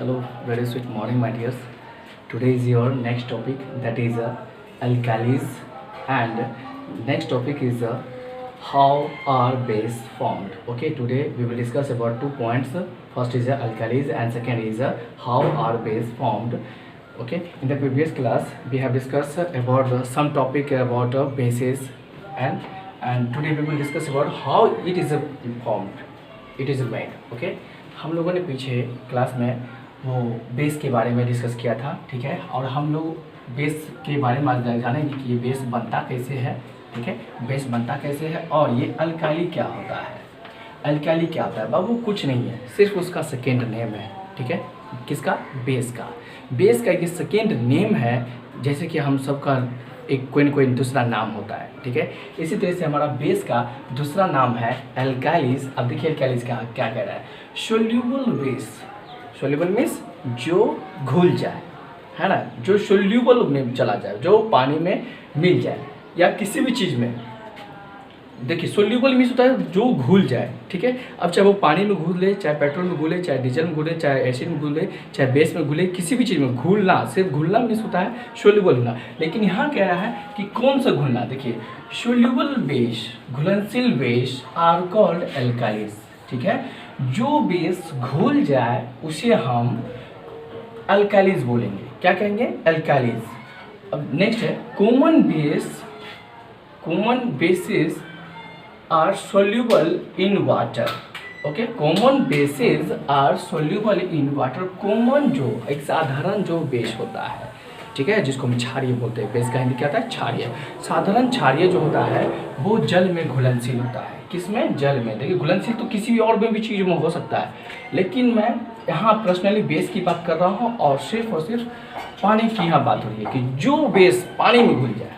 Hello, very sweet morning, my dears. Today is your next topic, that is alkalis, and next topic is how are base formed. Okay, today we will discuss about 2 points. First is alkalis, and second is how are base formed. Okay, in the previous class we have discussed about some topic about bases, and today we will discuss about how it is formed, it is made. Okay, हम लोगों ने पीछे class में वो base के बारे में discuss किया था, ठीक है। और हम लोग बेस के बारे में आज जानेंगे कि ये बेस बनता कैसे है, ठीक है। बेस बनता कैसे है और ये अल्काली क्या होता है। अल्काली क्या होता है बाबू? कुछ नहीं है, सिर्फ उसका सेकेंड नेम है, ठीक है। किसका? बेस का। बेस का एक सेकेंड नेम है, जैसे कि हम सबका एक कोई न कोई दूसरा नाम होता है, ठीक है। इसी तरह से हमारा बेस का दूसरा नाम है अल्कालिस। अब देखिए अल्कालिस का क्या कह रहा है, सोल्यूबल बेस। सोल्यूबल मीन्स जो घुल जाए, है ना, जो सोल्यूबल में चला जाए, जो पानी में मिल जाए या किसी भी चीज़ में। देखिए सोल्यूबल मीन्स होता है जो घुल जाए, ठीक है। अब चाहे वो पानी में घुले, चाहे पेट्रोल में घुले, चाहे डीजल में घुले, चाहे एसिड में घुले, चाहे बेस में घुले, किसी भी चीज़ में घुलना, सिर्फ घुलना मीन्स होता है सोल्यूबल होना। लेकिन यहाँ कह रहा है कि कौन सा घुलना। देखिए सोल्यूबल बेस, घुलनशील बेस आर कॉल्ड एल्कालिस, ठीक है। जो बेस घुल जाए उसे हम अल्कालिस बोलेंगे। क्या कहेंगे? अल्कालिस। अब नेक्स्ट है common base. Common bases are soluble in water. Okay, common bases are soluble in water. Common जो एक साधारण जो बेस होता है, ठीक है, जिसको हम क्षारीय बोलते हैं। बेस का हिंदी क्या होता है? क्षारीय। साधारण क्षारीय जो होता है वो जल में घुलनशील होता है। किसमें? जल में। देखिए घुलनशील तो किसी भी और में भी चीज़ में हो सकता है, लेकिन मैं यहाँ पर्सनली बेस की बात कर रहा हूँ और सिर्फ पानी की यहाँ बात हो रही है कि जो बेस पानी में घुल जाए,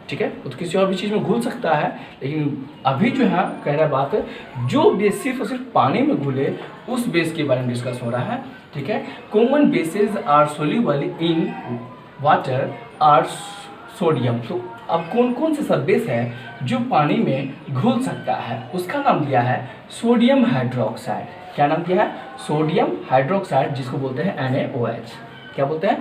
ठीक है। वो तो किसी और भी चीज़ में घुल सकता है, लेकिन अभी जो है कह रहा बात है जो बेस सिर्फ और सिर्फ पानी में घुले, उस बेस के बारे में डिस्कस हो रहा है, ठीक है। Common bases are soluble in water are sodium. तो अब कौन कौन से सब बेस है जो पानी में घुल सकता है, उसका नाम दिया है सोडियम हाइड्रोक्साइड। क्या नाम दिया है? सोडियम हाइड्रोक्साइड, जिसको बोलते हैं NaOH। क्या बोलते हैं?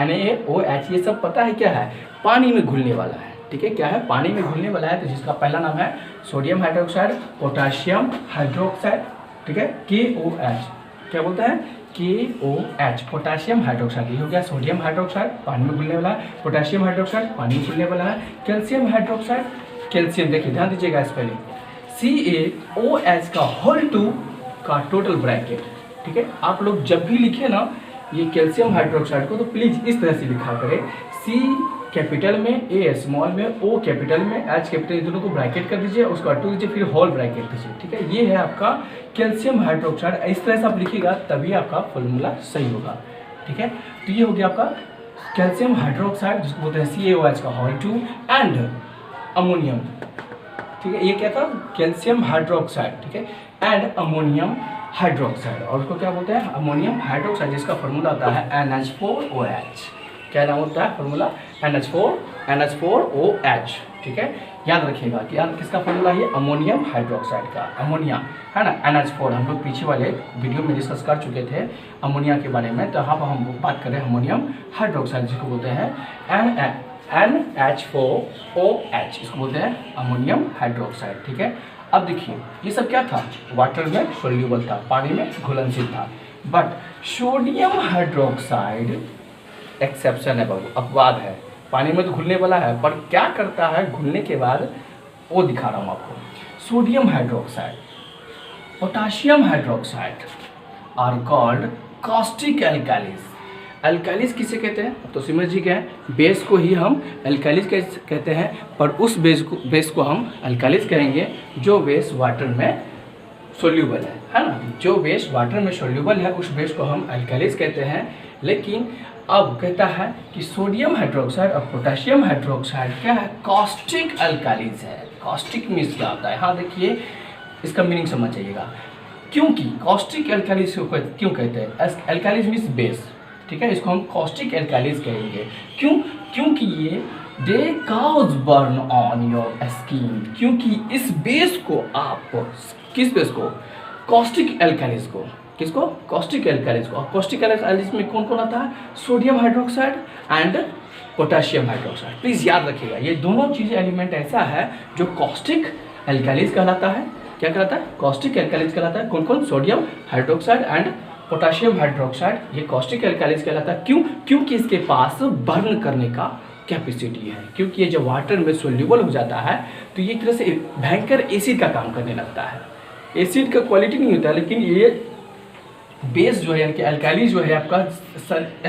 NaOH। ये सब पता है क्या है? पानी में घुलने वाला है, ठीक है। क्या है? पानी में घुलने वाला है। तो जिसका पहला नाम है सोडियम हाइड्रोक्साइड, पोटाशियम हाइड्रोक्साइड, ठीक है, KOH। क्या बोलते हैं? KOH, potassium hydroxide. ये हो गया सोडियम हाइड्रोक्साइड, पानी में घुलने वाला है। पोटाशियम हाइड्रोक्साइड, पानी में घुलने वाला है। कैल्शियम हाइड्रोक्साइड, कैल्शियम, देखिए ध्यान दीजिएगा स्पेलिंग, CaOH का होल 2 का टोटल ब्रैकेट, ठीक है। आप लोग जब भी लिखे ना ये कैल्शियम हाइड्रोक्साइड को, तो प्लीज़ इस तरह से लिखा करें, C कैपिटल में, A स्मॉल में, O कैपिटल में, H कैपिटल, इन दोनों को ब्रैकेट कर दीजिए, उसको टू दीजिए, फिर होल ब्रैकेट दीजिए, ठीक है। ये है आपका कैल्शियम हाइड्रोक्साइड। इस तरह से आप लिखिएगा तभी आपका फॉर्मूला सही होगा, ठीक है। तो ये हो गया आपका कैल्शियम हाइड्रोक्साइड, जिसको बोलते हैं CaOH का होल 2 एंड अमोनियम, ठीक है। ये क्या था? कैल्शियम हाइड्रोक्साइड, ठीक है, एंड अमोनियम हाइड्रोक्साइड। और उसको क्या बोलते हैं? अमोनियम हाइड्रोक्साइड, जिसका फॉर्मूला होता है NH4OH। क्या नाम होता है फॉर्मूला? NH4OH, ठीक है। याद रखिएगा कि यार किसका फॉर्मूला है? अमोनियम हाइड्रोक्साइड का। अमोनिया है ना, NH4। हम लोग पीछे वाले वीडियो में डिस्कस कर चुके थे अमोनिया के बारे में। तो यहाँ पर हम बात करें अमोनियम हाइड्रोक्साइड, जिसको बोलते हैं NH4OH, इसको बोलते हैं अमोनियम हाइड्रोक्साइड, ठीक है। अब देखिए ये सब क्या था? वाटर में सोल्यूबल था, पानी में घुलनशील था। बट सोडियम हाइड्रोक्साइड एक्सेप्शन है बाबू, अपवाद है। पानी में तो घुलने वाला है, पर क्या करता है घुलने के बाद, वो दिखा रहा हूँ आपको। Sodium hydroxide, potassium hydroxide are called caustic alkalis. Alkalis किसे कहते हैं? तो समझ जी गए, बेस को ही हम एल्कालिस कहते हैं, पर उस बेस को हम एल्कालिस कहेंगे जो बेस वाटर में सोल्यूबल है ना। जो बेस वाटर में सोल्यूबल है उस बेस को हम एल्कालिस कहते हैं। लेकिन अब कहता है कि सोडियम हाइड्रोक्साइड और पोटाशियम हाइड्रोक्साइड क्या है? कॉस्टिक एल्कालिस है। कॉस्टिक मीन्स क्या होता है? हाँ देखिए इसका मीनिंग समझ जाइएगा। क्योंकि कॉस्टिक एल्कालिस को क्यों कहते हैं? एल्कालिस मीन्स बेस, ठीक है। इसको हम कॉस्टिक एल्कालिस कहेंगे। क्यों? क्योंकि ये they cause burn on your skin. क्योंकि इस बेस को आप, किस बेस को? कॉस्टिक एल्कालिस को किसको? कॉस्टिक एल्कालीज को। और कॉस्टिक एल्कालीज में कौन कौन आता है? Sodium hydroxide and potassium hydroxide. Please याद रखिएगा, ये दोनों चीज़ एलिमेंट ऐसा है जो कॉस्टिक एल्कालीज कहलाता है। क्या कहलाता है? कॉस्टिक एल्कालीज कहलाता है। कौन कौन? Sodium hydroxide and potassium hydroxide, ये कॉस्टिक एल्कालीज कहलाता है। क्यों? क्योंकि इसके पास बर्न करने का कैपेसिटी है, क्योंकि ये जब वाटर में सोल्यूबल हो जाता है तो ये एक तरह से भयंकर एसिड का काम करने लगता है। एसिड का क्वालिटी नहीं होता, लेकिन ये बेस जो है यानी कि एल्काली जो है आपका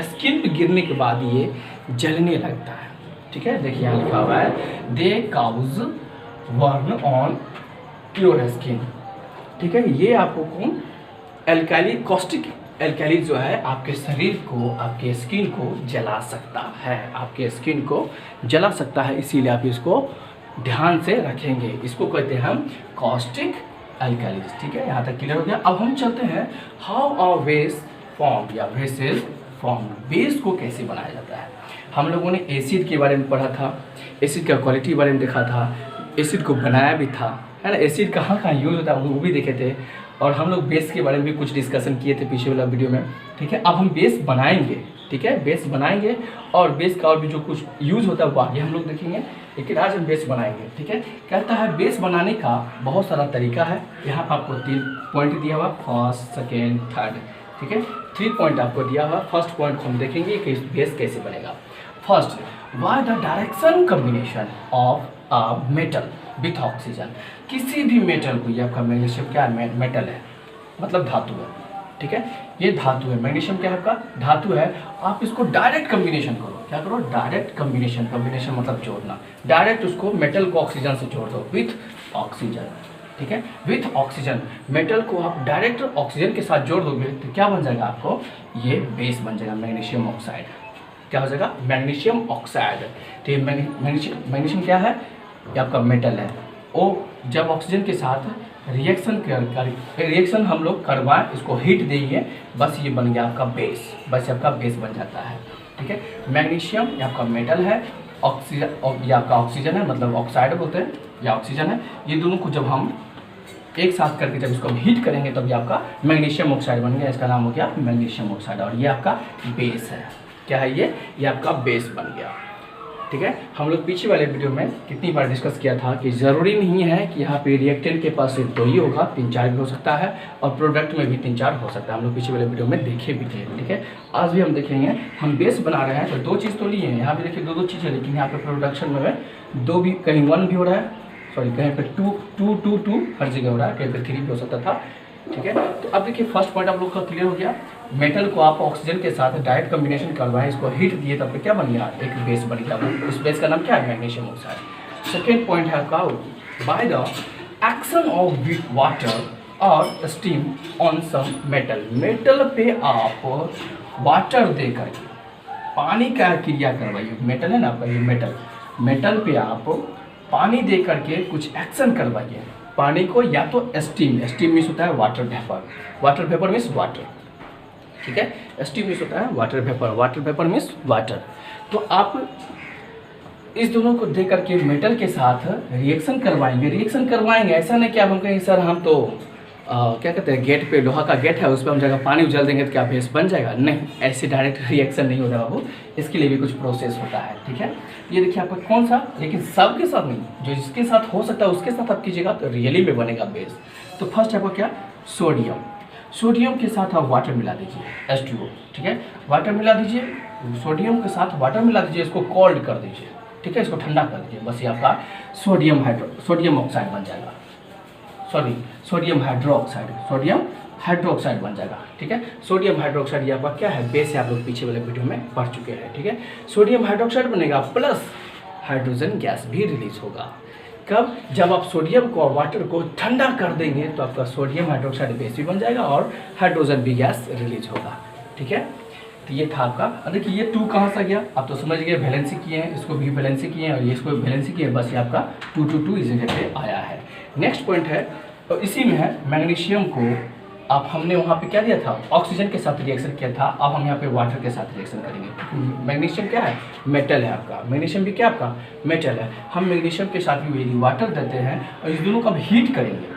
स्किन पे गिरने के बाद ये जलने लगता है। ठीक है, देखिए यहाँ लिखा हुआ है they cause burn on your skin. ठीक है, ये आपको कौन? एल्काली, कॉस्टिक एल्काली जो है आपके शरीर को, आपके स्किन को जला सकता है, आपके स्किन को जला सकता है, इसीलिए आप इसको ध्यान से रखेंगे। इसको कहते हैं हम कॉस्टिक एल्कालीज। ठीक है, यहाँ तक क्लियर हो गया। अब हम चलते हैं हाउ आर बेस फॉर्म या बेसेस फॉर्म। बेस को कैसे बनाया जाता है? हम लोगों ने एसिड के बारे में पढ़ा था, एसिड का क्वालिटी के बारे में देखा था, एसिड को बनाया भी था, है ना। एसिड कहाँ कहाँ यूज होता है वो भी देखे थे, और हम लोग बेस के बारे में भी कुछ डिस्कशन किए थे पिछले वाला वीडियो में। ठीक है, अब हम बेस बनाएंगे। ठीक है, बेस बनाएंगे और बेस का और भी जो कुछ यूज़ होता है वो आगे हम लोग देखेंगे, लेकिन आज हम बेस बनाएंगे। ठीक है, कहता है बेस बनाने का बहुत सारा तरीका है। यहाँ पर आपको 3 पॉइंट दिया हुआ, फर्स्ट, सेकेंड, थर्ड। ठीक है, 3 पॉइंट आपको दिया हुआ। फर्स्ट पॉइंट हम देखेंगे कि बेस कैसे बनेगा। First, why the direction combination of a metal with oxygen. किसी भी मेटल को, ये आपका मैग्नीशियम क्या है? मेटल है, मतलब धातु है। ठीक है, ये धातु है। मैग्नीशियम क्या है? आपका धातु है। आप इसको डायरेक्ट कम्बिनेशन करो। क्या करो? Direct combination. कम्बिनेशन मतलब जोड़ना। डायरेक्ट उसको मेटल को ऑक्सीजन से जोड़ दो विथ ऑक्सीजन। ठीक है, विथ ऑक्सीजन। मेटल को आप डायरेक्ट ऑक्सीजन के साथ जोड़ दोगे तो क्या बन जाएगा? आपको ये बेस बन जाएगा, मैग्नीशियम ऑक्साइड। क्या हो जाएगा? Magnesium oxide. तो ये मैग्नीशियम क्या है? ये आपका मेटल है। वो जब ऑक्सीजन के साथ रिएक्शन हम लोग करवाएं, इसको हीट देंगे, बस ये बन गया आपका बेस। बस आपका बेस बन जाता है। ठीक है, मैग्नीशियम ये आपका मेटल है, ऑक्सीजन ये आपका ऑक्सीजन है, मतलब ऑक्साइड बोलते हैं, या ऑक्सीजन है। ये दोनों को जब हम एक साथ करके जब इसको हीट करेंगे तब ये आपका मैग्नीशियम ऑक्साइड बन गया। इसका नाम हो गया मैग्नीशियम ऑक्साइड, और ये आपका बेस है। क्या है ये आपका बेस बन गया। ठीक है, हम लोग पीछे वाले वीडियो में कितनी बार डिस्कस किया था कि ज़रूरी नहीं है कि यहाँ पे रिएक्टेंट के पास सिर्फ 2 ही होगा, 3-4 भी हो सकता है, और प्रोडक्ट में भी 3-4 हो सकता है। हम लोग पीछे वाले वीडियो में देखे भी थे। ठीक है, आज भी हम देखेंगे। हम बेस बना रहे हैं तो 2 चीज़ तो लिए हैं, यहाँ भी देखिए 2 चीज़ है, लेकिन यहाँ पे प्रोडक्शन में 2 भी, कहीं 1 भी हो रहा है, सॉरी कहीं पे 2 हर जगह हो रहा है, कहीं पे 3 भी हो सकता था। ठीक है, तो अब देखिए फर्स्ट पॉइंट आप लोग का क्लियर हो गया। मेटल को आप ऑक्सीजन के साथ डायरेक्ट कम्बिनेशन करवाएं, इसको हीट दिए तब क्या बन गया? एक बेस बन गया। उस बेस का नाम क्या है? Magnesium oxide. सेकेंड पॉइंट है आपका by the action of water और steam on some metal. Metal पे आप वाटर दे करके पानी का क्रिया करवाइए। मेटल है ना आपका, ये मेटल पे आप पानी दे करके कुछ एक्शन करवाइए। पानी को या तो स्टीम मीन्स होता है वाटर वेपर मीन्स वाटर। ठीक है, स्टीम मीन्स होता है वाटर वेपर मीन्स वाटर। तो आप इस दोनों को दे करके मेटल के साथ रिएक्शन करवाएंगे। ऐसा नहीं कि आप हम कहें सर हम तो क्या कहते हैं, गेट पे लोहा का गेट है, उस पर हम जगह पानी उजल देंगे तो क्या बेस बन जाएगा? नहीं, ऐसे डायरेक्ट रिएक्शन नहीं होता बाबू, इसके लिए भी कुछ प्रोसेस होता है। ठीक है, ये देखिए आपका कौन सा, लेकिन सबके साथ नहीं, जो जिसके साथ हो सकता है उसके साथ आप कीजिएगा तो रियली में बनेगा बेस। तो फर्स्ट आपका क्या? सोडियम के साथ आप वाटर मिला दीजिए, H2O। ठीक है, वाटर मिला दीजिए, सोडियम के साथ वाटर मिला दीजिए, इसको कोल्ड कर दीजिए। ठीक है, इसको ठंडा कर दीजिए, बस ये आपका सोडियम ऑक्साइड बन जाएगा, सॉरी सोडियम हाइड्रोक्साइड बन जाएगा। ठीक है, सोडियम हाइड्रोक्साइड ये आपका क्या है? बेस है। आप लोग पीछे वाले वीडियो में पढ़ चुके हैं। ठीक है, सोडियम हाइड्रोक्साइड बनेगा, प्लस हाइड्रोजन गैस भी रिलीज होगा। कब? जब आप सोडियम को और वाटर को ठंडा कर देंगे तो आपका सोडियम हाइड्रोक्साइड बेस भी बन जाएगा और हाइड्रोजन भी गैस रिलीज होगा। ठीक है, तो ये था आपका। देखिए ये 2 कहाँ से गया? आप तो समझ गए, वैलेंसी किए हैं, इसको भी वैलेंसी किए हैं और ये इसको वैलेंसी किए हैं, बस ये आपका 2 इस जगह पे आया है। नेक्स्ट पॉइंट है, तो इसी में है मैग्नीशियम को आप हमने वहाँ पे क्या दिया था? ऑक्सीजन के साथ रिएक्शन किया था। अब हम यहाँ पे वाटर के साथ रिएक्शन करेंगे। मैग्नीशियम क्या है? मेटल है आपका। मैग्नीशियम भी क्या आपका? मेटल है। हम मैग्नीशियम के साथ भी यदि वाटर देते हैं और इस दोनों को हम हीट करेंगे,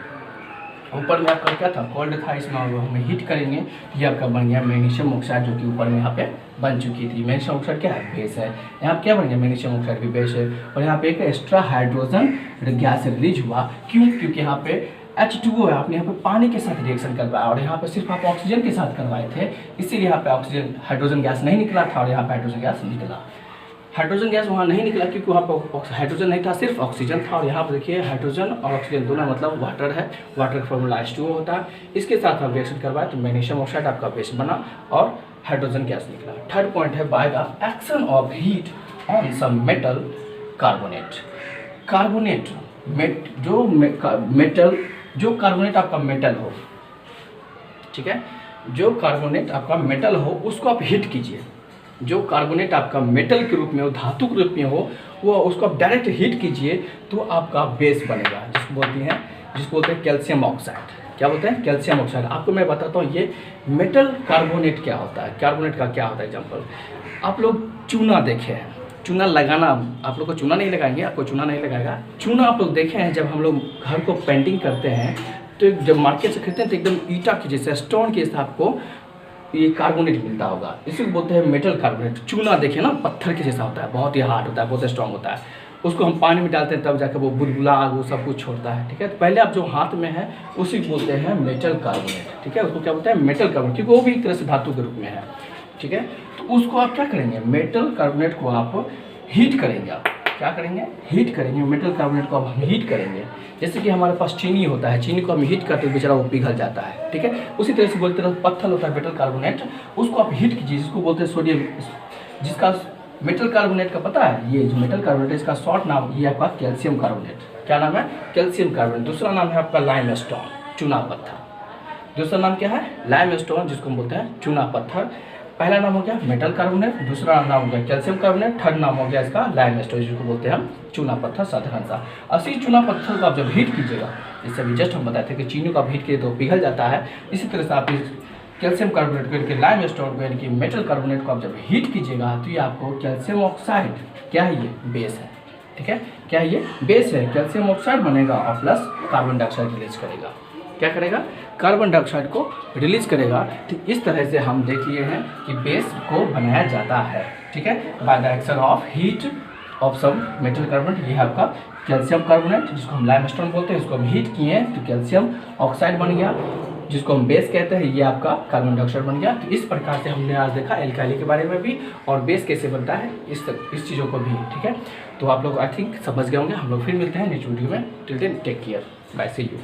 ऊपर में आपका क्या था, कोल्ड था, इसमें हम हीट करेंगे, ये आपका बन गया मैग्नीशियम ऑक्साइड, जो कि ऊपर में यहाँ पे बन चुकी थी। मैग्नीशियम ऑक्साइड क्या है, बेस है। यहाँ पे क्या बन गया, मैग्नीशियम ऑक्साइड भी बेस है। और यहाँ पे एक एक्स्ट्रा हाइड्रोजन गैस रिलीज हुआ, क्यों, क्योंकि यहाँ पे H2O है, आपने यहाँ पे पानी के साथ रिएक्शन करवाया और यहाँ पे सिर्फ आप ऑक्सीजन के साथ करवाए थे, इसीलिए यहाँ पे ऑक्सीजन हाइड्रोजन गैस नहीं निकला था और यहाँ पे हाइड्रोजन गैस निकला। हाइड्रोजन गैस वहाँ नहीं निकला क्योंकि वहाँ पर हाइड्रोजन नहीं था, सिर्फ ऑक्सीजन था। और यहाँ पर देखिए हाइड्रोजन और ऑक्सीजन दोनों मतलब वाटर है, वाटर का फॉर्मूला H2O होता है। इसके साथ हम रिएक्शन करवाए तो मैग्नीशियम ऑक्साइड आपका बेस बना और हाइड्रोजन गैस निकला। थर्ड पॉइंट है by the action of heat on some metal carbonate. Carbonate जो कार्बोनेट आपका मेटल हो, ठीक है, जो कार्बोनेट आपका मेटल हो उसको आप हीट कीजिए। जो कार्बोनेट आपका मेटल के रूप में हो, धातु के रूप में हो, वो उसको आप डायरेक्ट हीट कीजिए तो आपका बेस बनेगा, जिसको बोलते हैं कैल्शियम ऑक्साइड। क्या बोलते हैं, कैल्शियम ऑक्साइड। आपको मैं बताता हूँ ये मेटल कार्बोनेट क्या होता है, कार्बोनेट का क्या होता है। एग्जाम्पल, आप लोग चूना देखे हैं, चूना लगाना, आप लोग को चूना नहीं लगाएंगे, आपको चूना नहीं लगाएगा। चूना आप लोग देखे हैं, जब हम लोग घर को पेंटिंग करते हैं तो जब मार्केट से खरीदते हैं तो एकदम ईटा की जैसे स्टोन के जैसे आपको ये कार्बोनेट मिलता होगा, इसी को बोलते हैं मेटल कार्बोनेट। चूना देखे ना, पत्थर के जैसा होता है, बहुत ही हार्ड होता है, बहुत स्ट्रॉन्ग होता है। उसको हम पानी में डालते हैं तब जाकर वो बुलबुला वो सब कुछ छोड़ता है, ठीक है। तो पहले आप जो हाथ में है उसी को बोलते हैं मेटल कार्बोनेट, ठीक है। उसको क्या बोलते हैं, मेटल कार्बोनेट, क्योंकि वो भी एक तरह से धातु के रूप में है, ठीक है। तो उसको आप क्या करेंगे, मेटल कार्बोनेट को आप हीट करेंगे। आप क्या करेंगे, हीट करेंगे। मेटल कार्बोनेट को हम हीट करेंगे। जैसे कि हमारे पास चीनी होता है, चीनी को हम हीट करते हैं, बेचारा वो पिघल जाता है, ठीक है। उसी तरह से बोलते हैं पत्थर होता है मेटल कार्बोनेट, उसको आप हीट कीजिए, जिसको बोलते हैं सोडियम। जिसका मेटल कार्बोनेट का पता है, ये जो मेटल कार्बोनेट है इसका शॉर्ट नाम ये आपका कैल्शियम कार्बोनेट। क्या नाम है, कैल्शियम कार्बोनेट। दूसरा नाम है आपका लाइमस्टोन, चूना पत्थर। दूसरा नाम क्या है, लाइमस्टोन, जिसको हम बोलते हैं चूना पत्थर। पहला नाम हो गया मेटल कार्बोनेट, दूसरा नाम हो गया कैल्शियम कार्बोनेट, थर्ड नाम हो गया इसका लाइमस्टोन, जिसको बोलते हैं हम चूना पत्थर साधारण सा। असी चूना पत्थर को आप जब हीट कीजिएगा, जैसे अभी जस्ट हम बताए थे कि चीनी को आप हीट किए तो पिघल जाता है, इसी तरह से आप इस कैल्शियम कार्बोनेट को, यानी कि लाइमस्टोन को, यानी कि मेटल कार्बोनेट को आप जब हीट कीजिएगा तो ये आपको कैल्शियम ऑक्साइड, क्या है ये, बेस है, ठीक है। क्या है ये, बेस है, कैल्शियम ऑक्साइड बनेगा और प्लस कार्बन डाइऑक्साइड रिलीज करेगा। क्या करेगा, कार्बन डाइऑक्साइड को रिलीज करेगा। तो इस तरह से हम देख लिए हैं कि बेस को बनाया जाता है, ठीक है, by the action of heat of some metal carbonate. ये है आपका कैल्शियम कार्बोनेट, जिसको हम लाइमस्टोन बोलते हैं, इसको हम हीट किए तो कैल्शियम ऑक्साइड बन गया, जिसको हम बेस कहते हैं, ये आपका कार्बन डाइऑक्साइड बन गया। तो इस प्रकार से हमने आज देखा एल्काली के बारे में भी और बेस कैसे बनता है, इस चीज़ों को भी, ठीक है। तो आप लोग आई थिंक समझ गए होंगे। हम लोग फिर मिलते हैं नेक्स्ट वीडियो में। Till then take care, bye, see you.